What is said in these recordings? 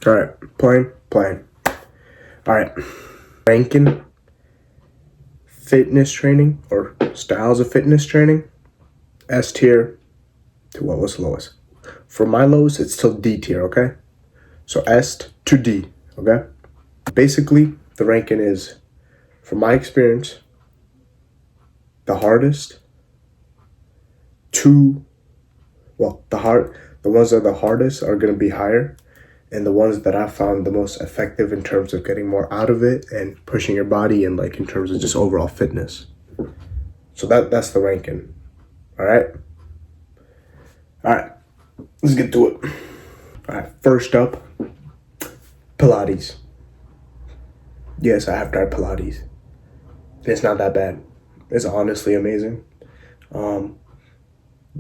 All right, playing. All right, ranking fitness training or styles of fitness training. S tier to what was lowest. For my lowest, it's still D tier, okay? So S to D, okay? Basically, the ranking is, from my experience, the hardest to, the ones that are the hardest are gonna be higher, and the ones that I found the most effective in terms of getting more out of it and pushing your body and like in terms of just overall fitness. So that's the ranking. All right. Let's get to it. All right. First up, Pilates. Yes, I have tried Pilates. It's not that bad. It's honestly amazing.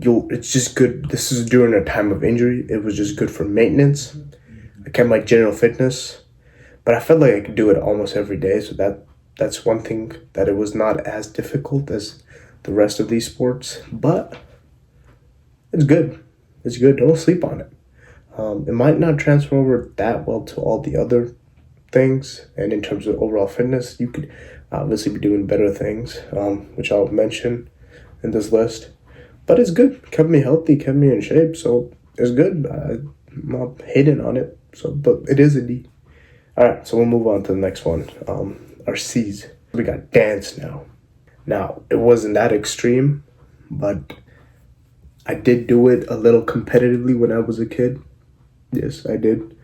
It's just good. This is during a time of injury. It was just good for maintenance. I kept my general fitness, but I felt like I could do it almost every day. So that's one thing, that it was not as difficult as the rest of these sports, but it's good. It's good. Don't sleep on it. It might not transfer over that well to all the other things, and in terms of overall fitness, you could obviously be doing better things, which I'll mention in this list. But it's good. Kept me healthy, kept me in shape, so it's good. I'm not hating on it. So, but it is a D. All right, so we'll move on to the next one. Our C's. We got dance now. Now, it wasn't that extreme, but I did do it a little competitively when I was a kid. Yes, I did.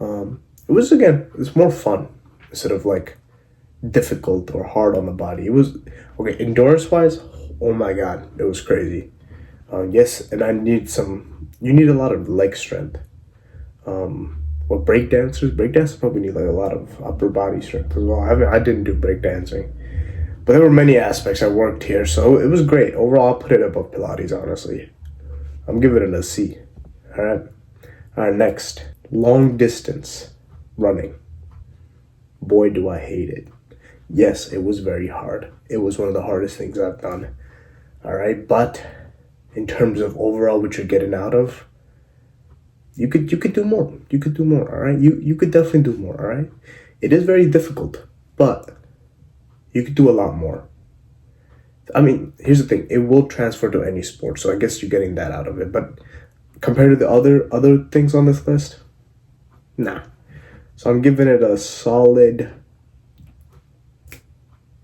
It's more fun instead of like difficult or hard on the body. It was, okay, endurance wise, oh my God, it was crazy. Yes, and you need a lot of leg strength. Breakdancers probably need like a lot of upper body strength as well. I didn't do breakdancing, but there were many aspects I worked here, so it was great. Overall, I'll put it above Pilates, honestly. I'm giving it a C. All right, next, long distance running. Boy, do I hate it. Yes, it was very hard. It was one of the hardest things I've done. All right, but in terms of overall what you're getting out of, you could do more. You could do more, all right? You could definitely do more, all right? It is very difficult, but you could do a lot more. I mean, here's the thing. It will transfer to any sport, so I guess you're getting that out of it. But compared to the other things on this list, nah. So I'm giving it a solid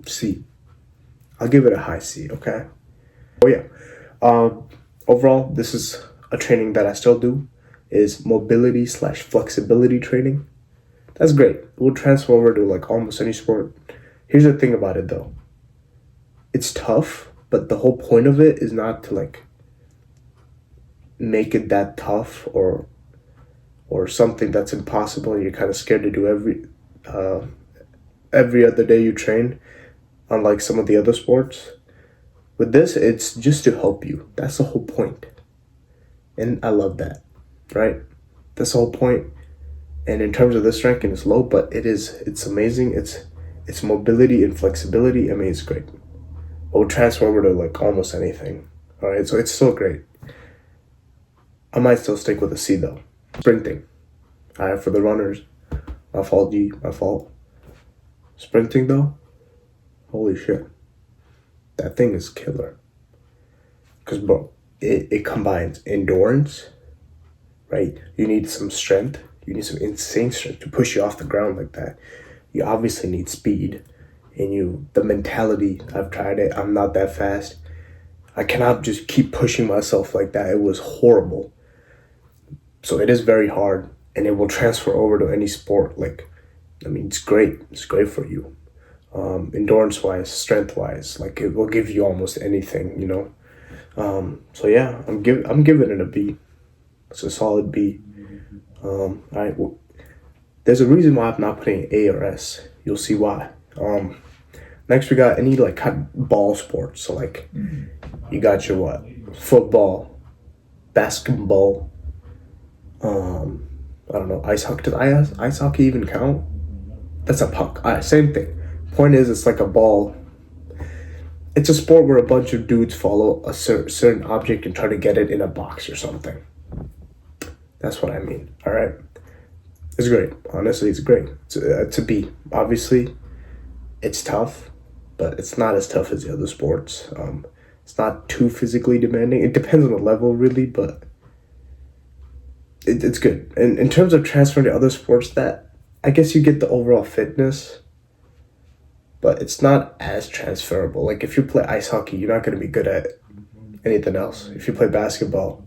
C. I'll give it a high C, okay? Oh, yeah. Overall, this is a training that I still do, is mobility / flexibility training. That's great. It will transfer over to like almost any sport. Here's the thing about it though. It's tough, but the whole point of it is not to like make it that tough or something that's impossible and you're kind of scared to do every other day you train, unlike some of the other sports. With this, it's just to help you. That's the whole point. And I love that, right? That's the whole point. And in terms of this ranking, it's low, but it's amazing. It's mobility and flexibility. I mean, it's great. It will transfer over to like almost anything. All right, so it's still great. I might still stick with a C though. Sprinting. All right, for the runners. My fault, G. My fault. Sprinting though, holy shit. That thing is killer. Because, bro, it combines endurance, right? You need some strength. You need some insane strength to push you off the ground like that. You obviously need speed. And the mentality, I've tried it. I'm not that fast. I cannot just keep pushing myself like that. It was horrible. So it is very hard. And it will transfer over to any sport. Like, I mean, it's great. It's great for you. Endurance-wise, strength-wise, like it will give you almost anything, you know. So yeah, I'm giving it a B. It's a solid B. All right. Well, there's a reason why I'm not putting A or S. You'll see why. Next we got any like ball sports. So like, you got your what? Football, basketball. I don't know. Ice hockey. Does ice hockey even count? That's a puck. Same thing. Point is, it's like a ball. It's a sport where a bunch of dudes follow a certain object and try to get it in a box or something. That's what I mean, all right? It's great. Honestly, it's great. It's a B. Obviously, it's tough, but it's not as tough as the other sports. It's not too physically demanding. It depends on the level, really, but it's good. And in terms of transferring to other sports, that I guess you get the overall fitness, but it's not as transferable. Like if you play ice hockey, you're not going to be good at anything else. If you play basketball,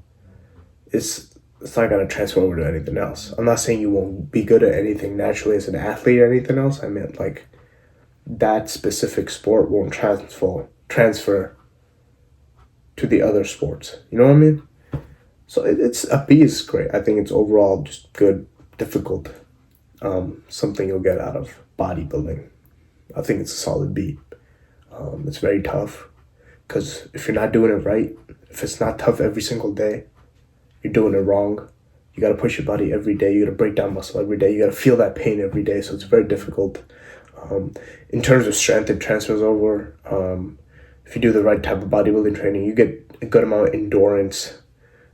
it's not going to transfer over to anything else. I'm not saying you won't be good at anything naturally as an athlete or anything else. I meant like that specific sport won't transfer to the other sports. You know what I mean? So it's a B is great. I think it's overall just good, difficult, something you'll get out of bodybuilding. I think it's a solid B. It's very tough because if you're not doing it right, if it's not tough every single day, you're doing it wrong. You got to push your body every day. You got to break down muscle every day. You got to feel that pain every day. So it's very difficult. In terms of strength, it transfers over. If you do the right type of bodybuilding training, you get a good amount of endurance.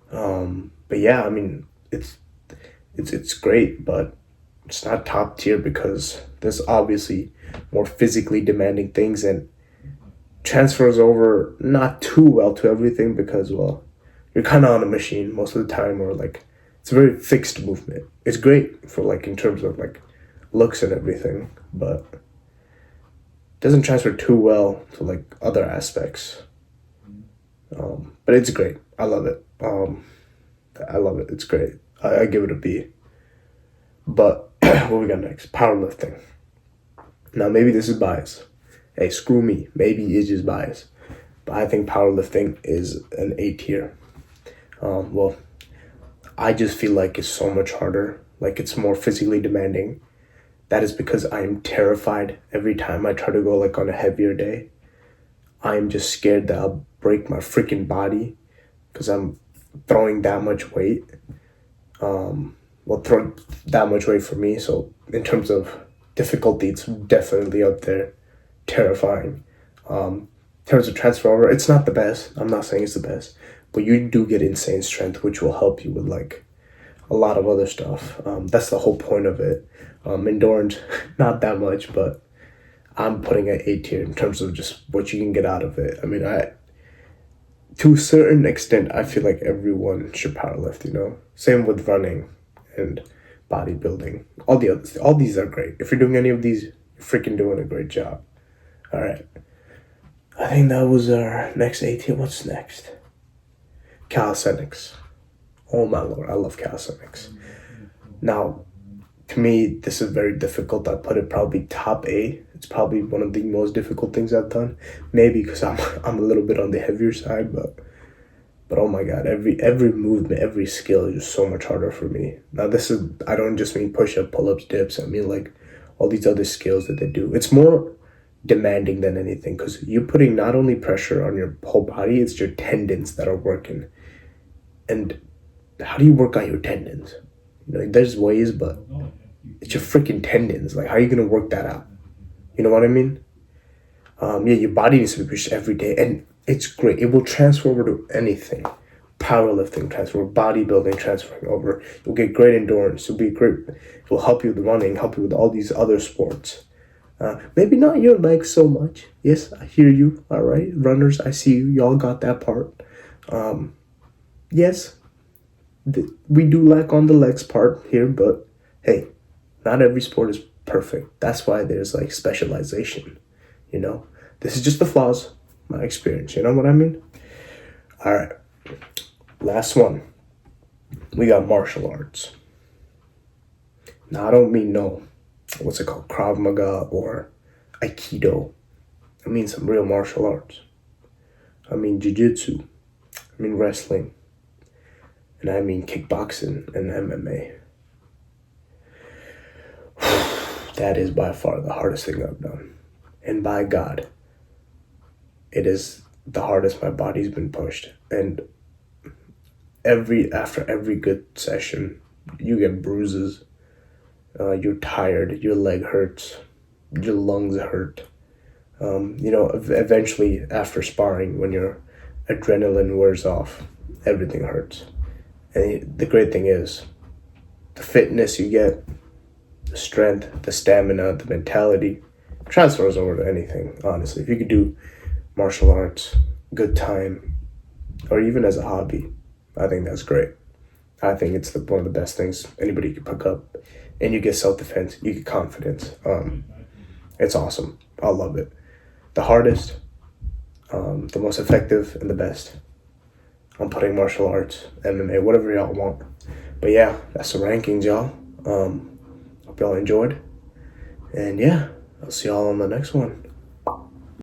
But yeah, I mean, it's great, but it's not top tier because there's obviously more physically demanding things and transfers over not too well to everything because, well, you're kind of on a machine most of the time, or like it's a very fixed movement. It's great for like in terms of like looks and everything, but doesn't transfer too well to like other aspects. But it's great. I love it. I love it. It's great. I give it a B. But what we got next? Powerlifting. Now maybe this is bias. Hey, screw me. Maybe it's just bias. But I think powerlifting is an A tier. Well, I just feel like it's so much harder. Like it's more physically demanding. That is because I am terrified every time I try to go like on a heavier day. I am just scared that I'll break my freaking body because I'm throwing that much weight. Throwing that much weight for me. So in terms of difficulty, it's definitely up there. Terrifying. In terms of transfer over, it's not the best. I'm not saying it's the best. But you do get insane strength, which will help you with like a lot of other stuff. That's the whole point of it. Endurance, not that much, but I'm putting it A tier in terms of just what you can get out of it. I mean, to a certain extent, I feel like everyone should powerlift, you know? Same with running and bodybuilding. All these are great. If you're doing any of these, you're freaking doing a great job. All right. I think that was our next A tier. What's next? Calisthenics. Oh my lord, I love calisthenics. Now, to me, this is very difficult. I put it probably top A. It's probably one of the most difficult things I've done. Maybe because I'm a little bit on the heavier side, but oh my god, every movement, every skill is just so much harder for me. Now I don't just mean push-up, pull-ups, dips. I mean like all these other skills that they do. It's more demanding than anything because you're putting not only pressure on your whole body, it's your tendons that are working. And how do you work on your tendons? You know, like, there's ways, but it's your freaking tendons. Like, how are you gonna work that out? You know what I mean? Your body needs to be pushed every day, and it's great. It will transfer over to anything. Powerlifting transfer, bodybuilding transferring over. You'll get great endurance. It'll be great. It will help you with running, help you with all these other sports. Maybe not your legs so much. Yes, I hear you. All right, runners, I see you. Y'all got that part. Yes, we do lack on the legs part here, but hey, not every sport is perfect. That's why there's like specialization, you know? This is just the flaws, my experience, you know what I mean? All right, last one. We got martial arts. Now, I don't mean what's it called, Krav Maga or Aikido. I mean some real martial arts. I mean jiu-jitsu. I mean wrestling. And I mean kickboxing and MMA. That is by far the hardest thing I've done. And by God, it is the hardest my body's been pushed. And after every good session, you get bruises. You're tired. Your leg hurts. Your lungs hurt. Eventually after sparring, when your adrenaline wears off, everything hurts. And the great thing is, the fitness you get, the strength, the stamina, the mentality transfers over to anything, honestly. If you could do martial arts, good time, or even as a hobby, I think that's great. I think it's one of the best things anybody could pick up. And you get self-defense, you get confidence. It's awesome. I love it. The hardest, the most effective, and the best. I'm putting martial arts, MMA, whatever y'all want. But yeah, that's the rankings, y'all. Hope y'all enjoyed. And yeah, I'll see y'all on the next one.